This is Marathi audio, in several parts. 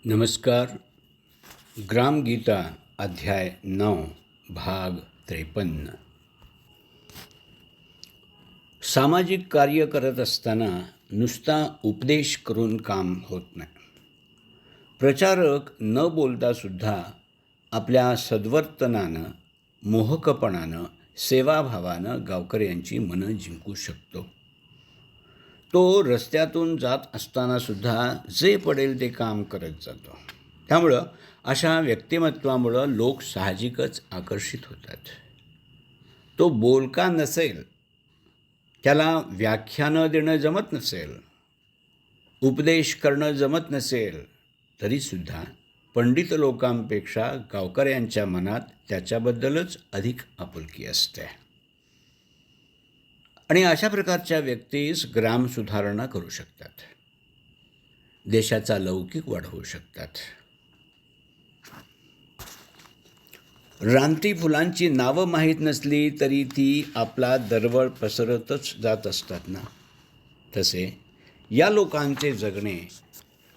नमस्कार. ग्रामगीता अध्याय 9 भाग 53. सामाजिक कार्य करत असताना नुसता उपदेश करून काम होत नाही. प्रचारक न बोलतासुद्धा आपल्या सद्वर्तनानं, मोहकपणानं, सेवाभावानं गावकऱ्यांची मनं जिंकू शकतो. तो रस्त्यातून जात असतानासुद्धा जे पडेल ते काम करत जातो. त्यामुळं अशा व्यक्तिमत्वामुळं लोक साहजिकच आकर्षित होतात. तो बोलका नसेल, त्याला व्याख्यानं देणं जमत नसेल, उपदेश करणं जमत नसेल, तरीसुद्धा पंडित लोकांपेक्षा गावकऱ्यांच्या मनात त्याच्याबद्दलच अधिक आपुलकी असते. आणि अशा प्रकारच्या व्यक्तीस ग्रामसुधारणा करू शकतात, देशाचा लौकिक वाढवू शकतात. रानटी फुलांची नावं माहीत नसली तरी ती आपला दरवळ पसरतच जात असतात ना, तसे या लोकांचे जगणे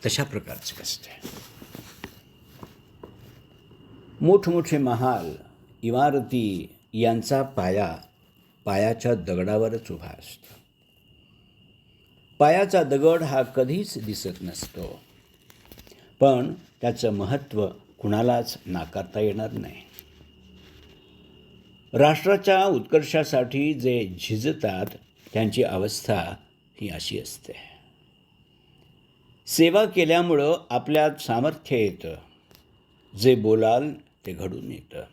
तशा प्रकारचे असते. मोठमोठे महाल, इमारती यांचा पायाच्या दगडावरच उभा असतो. पायाचा दगड हा कधीच दिसत नसतो, पण त्याचं महत्त्व कुणालाच नाकारता येणार नाही. राष्ट्राच्या उत्कर्षासाठी जे झिजतात त्यांची अवस्था ही अशी असते. सेवा केल्यामुळं आपल्यात सामर्थ्य येतं, जे बोलाल ते घडून येतं.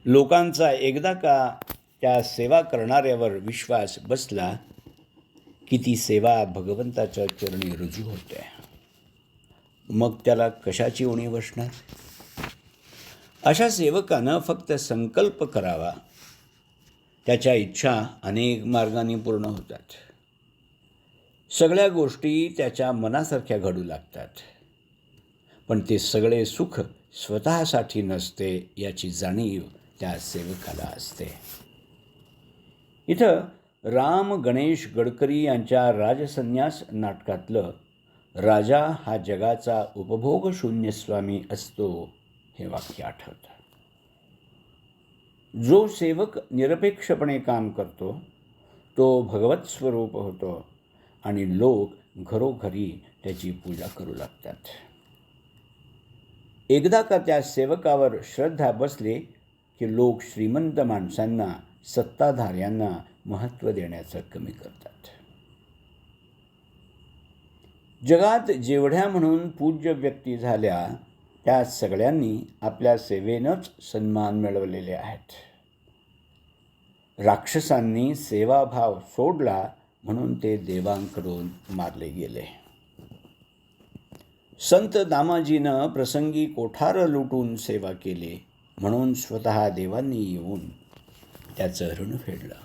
लोकांचा एकदा का त्या सेवा करणाऱ्यावर विश्वास बसला की ती सेवा भगवंताच्या चरणी रुजू होते. मग त्याला कशाची उणीव असणार? अशा सेवकानं फक्त संकल्प करावा, त्याच्या इच्छा अनेक मार्गांनी पूर्ण होतात. सगळ्या गोष्टी त्याच्या मनासारख्या घडू लागतात. पण ते सगळे सुख स्वतःसाठी नसते याची जाणीव त्या सेवकाला असते. इथं राम गणेश गडकरी यांच्या राजसन्यास नाटकातलं राजा हा जगाचा उपभोगशून्य स्वामी असतो हे वाक्य आठवतं. जो सेवक निरपेक्षपणे काम करतो तो भगवत स्वरूप होतो आणि लोक घरोघरी त्याची पूजा करू लागतात. एकदा का त्या सेवकावर श्रद्धा बसली की लोक श्रीमंत माणसांना, सत्ताधाऱ्यांना महत्त्व देण्याचं कमी करतात. जगात जेवढ्या म्हणून पूज्य व्यक्ती झाल्या त्या सगळ्यांनी आपल्या सेवेनंच सन्मान मिळवलेले आहेत. राक्षसांनी सेवाभाव सोडला म्हणून ते देवांकडून मारले गेले. संत दामाजीनं प्रसंगी कोठार लुटून सेवा केली म्हणून स्वतः देवांनी येऊन त्याचं ऋण फेडलं.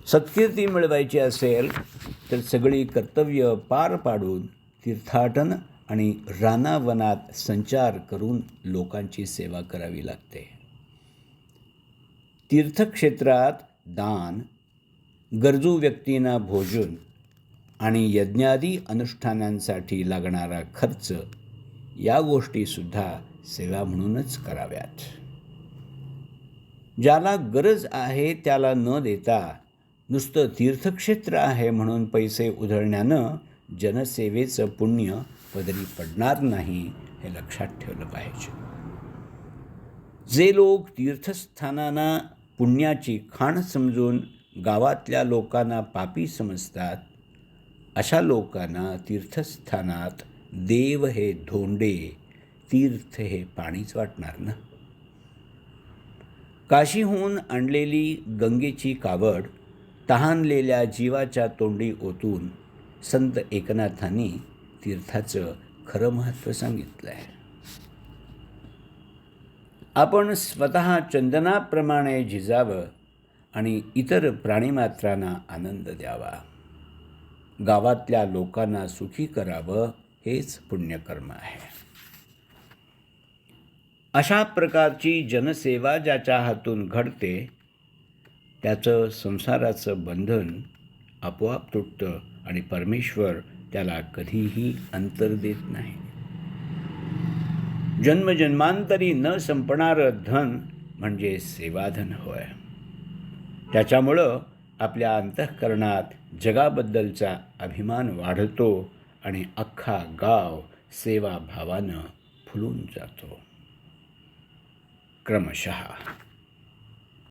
सत्कीर्ती मिळवायची असेल तर सगळी कर्तव्य पार पाडून तीर्थाटन आणि रानावनात संचार करून लोकांची सेवा करावी लागते. तीर्थक्षेत्रात दान, गरजू व्यक्तींना भोजन आणि यज्ञादी अनुष्ठानांसाठी लागणारा खर्च या गोष्टीसुद्धा सेवा म्हणूनच कराव्यात. ज्याला गरज आहे त्याला न देता नुसतं तीर्थक्षेत्र आहे म्हणून पैसे उधळण्यानं जनसेवेचं पुण्य पदरी पडणार नाही हे लक्षात ठेवलं पाहिजे. जे लोक तीर्थस्थानांना पुण्याची खाण समजून गावातल्या लोकांना पापी समजतात, अशा लोकांना तीर्थस्थानात देव हे धोंडे, तीर्थ हे पाणीच वाटणार ना. काशीहून आणलेली गंगेची कावड तहानलेल्या जीवाच्या तोंडी ओतून संत एकनाथांनी तीर्थाचं खरं महत्त्व सांगितलं आहे. आपण स्वतः चंदनाप्रमाणे झिजावं आणि इतर प्राणीमात्रांना आनंद द्यावा. गावातल्या लोकांना सुखी करावं हेच पुण्यकर्म आहे. अशा प्रकारची जनसेवा ज्याच्या हातून घडते त्याचं संसाराचं बंधन आपोआप तुटतं आणि परमेश्वर त्याला कधीही अंतर देत नाही. जन्मजन्मांतरी न संपणारं धन म्हणजे सेवाधन होय. त्याच्यामुळं आपल्या अंतःकरणात जगाबद्दलचा अभिमान वाढतो आणि अख्खा गाव सेवाभावानं फुलून जातो. क्रमशः